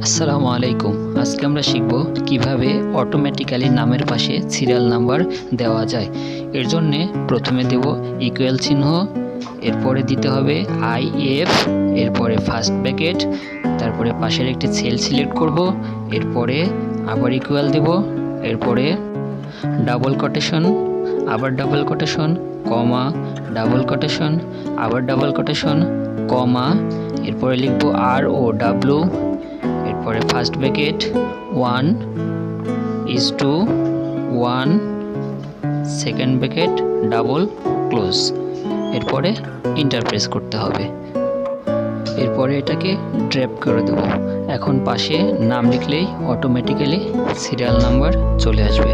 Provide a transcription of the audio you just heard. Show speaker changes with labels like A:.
A: আসসালামু আলাইকুম। আজকে আমরা শিখব কিভাবে অটোমেটিক্যালি নামের পাশে সিরিয়াল নাম্বার দেওয়া যায়। এর জন্য প্রথমে দেব ইকুয়াল চিহ্ন, এরপরে দিতে হবে IF, এরপরে ফার্স্ট ব্র্যাকেট, তারপরে পাশের একটি সেল সিলেক্ট করব, এরপরে আবার ইকুয়াল দেব, এরপরে ডাবল কোটেশন, আবার ডাবল কোটেশন, কমা, ডাবল কোটেশন, আবার ডাবল কোটেশন, কমা, এরপরে লিখব ROW, এরপরে first bracket 1:1, second bracket double close, এরপরে এন্টার প্রেস করতে হবে। এরপরে এটাকে ড্র্যাগ করে দেব। এখন পাশে নাম লিখলেই অটোমেটিক্যালি সিরিয়াল নাম্বার চলে আসবে।